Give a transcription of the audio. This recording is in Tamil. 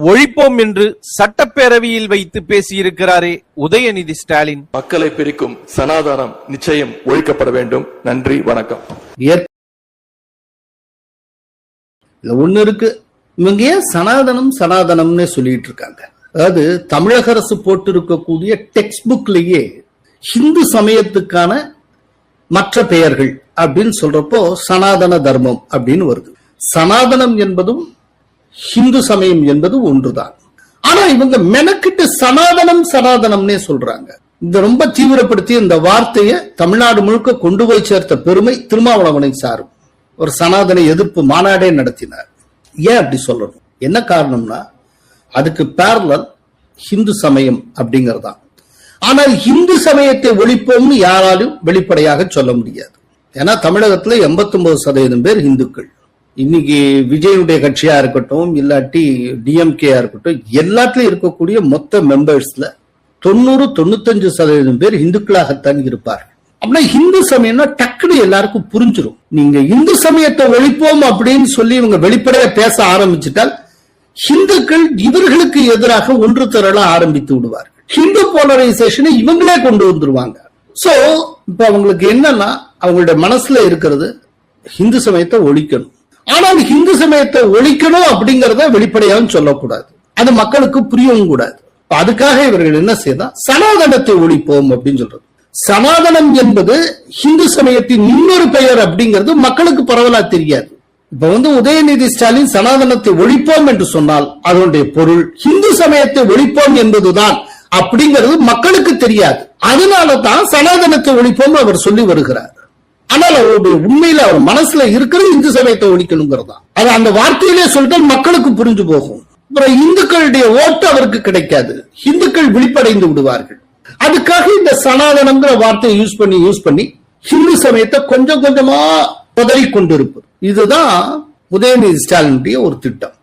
ஒழிப்போம் என்று சட்டப்பேரவையில் வைத்து பேசியிருக்கிறாரே உதயநிதி ஸ்டாலின். மக்களை பிரிக்கும் சனாதனம் நிச்சயம் ஒழிக்கப்பட வேண்டும். நன்றி, வணக்கம். ஒண்ணு இருக்கு, இவங்க ஏன் சனாதனம்னு சொல்லிட்டு இருக்காங்க? அதாவது தமிழக அரசு போட்டு இருக்கக்கூடிய டெக்ஸ்ட் புக்லயே ஹிந்து சமயத்துக்கான மற்ற பெயர்கள் அப்படின்னு சொல்றப்போ சனாதன தர்மம் அப்படின்னு வருது. சனாதனம் என்பதும் ஹிந்து சமயம் என்பது ஒன்றுதான். ஆனா இவங்க மெனக்கிட்டு சனாதனம்னே சொல்றாங்க. இந்த ரொம்ப தீவிரப்படுத்தி இந்த வார்த்தையை தமிழ்நாடு முழுக்க கொண்டு போய் சேர்த்த பெருமை திருமாவளவனை சாரும். ஒரு சனாதன எதிர்ப்பு மாநாடே நடத்தினார். ஏன் அப்படி சொல்லணும்? என்ன காரணம்னா அதுக்கு பேரலல் ஹிந்து சமயம் அப்படிங்கறதான். ஆனால் ஹிந்து சமயத்தை ஒழிப்போம்னு யாராலும் வெளிப்படையாக சொல்ல முடியாது. ஏன்னா தமிழகத்துல 89% பேர் இந்துக்கள். இன்னைக்கு விஜயனுடைய கட்சியா இருக்கட்டும், இல்லாட்டி டிஎம்கேயா இருக்கட்டும், எல்லாத்திலும் இருக்கக்கூடிய மொத்த மெம்பர்ஸ்ல 90-95% பேர் இந்துக்களாகத்தான் இருப்பார்கள். அப்படின்னா இந்து சமயம்னா டக்குனு எல்லாருக்கும் புரிஞ்சிடும். நீங்க இந்து சமயத்தை ஒழிப்போம் அப்படின்னு சொல்லி இவங்க வெளிப்படையா பேச ஆரம்பிச்சுட்டால் ஹிந்துக்கள் இவர்களுக்கு எதிராக ஒன்று திரள ஆரம்பித்து விடுவார்கள். ஹிந்து போலரைசேஷனை இவங்களே கொண்டு வந்துருவாங்க. சோ இப்ப அவங்களுக்கு என்னன்னா அவங்களுடைய மனசுல இருக்கிறது ஹிந்து சமயத்தை ஒழிக்கணும். ஆனால் ஹிந்து சமயத்தை ஒழிக்கணும் அப்படிங்கறத வெளிப்படையாகவும் சொல்லக்கூடாது, அது மக்களுக்கு புரியவும் கூடாது. அதுக்காக இவர்கள் என்ன செய்தா சனாதனத்தை ஒழிப்போம் அப்படின்னு சொல்றது. சனாதனம் என்பது ஹிந்து சமயத்தின் இன்னொரு பெயர் அப்படிங்கிறது மக்களுக்கு பரவலா தெரியாது. இப்ப உதயநிதி ஸ்டாலின் சனாதனத்தை ஒழிப்போம் என்று சொன்னால் அதனுடைய பொருள் ஹிந்து சமயத்தை ஒழிப்போம் என்பதுதான் அப்படிங்கிறது மக்களுக்கு தெரியாது. அதனாலதான் சனாதனத்தை ஒழிப்போம் அவர் சொல்லி வருகிறார். ஆனால் அவருடைய உண்மையில அவர் மனசுல இருக்கிறது இந்து சமயத்தை ஒழிக்கணுங்கிறதா. அது அந்த வார்த்தையிலே சொல்லிட்டு மக்களுக்கு புரிஞ்சு போகும். அப்புறம் இந்துக்களுடைய ஓட்டு அவருக்கு கிடைக்காது, இந்துக்கள் விழிப்படைந்து விடுவார்கள். அதுக்காக இந்த சனாதனம்ங்கிற வார்த்தையை யூஸ் பண்ணி ஹிந்து சமயத்தை கொஞ்சம் கொஞ்சமா உதறி கொண்டிருப்பது. இதுதான் உதயநிதி ஸ்டாலினுடைய ஒரு திட்டம்.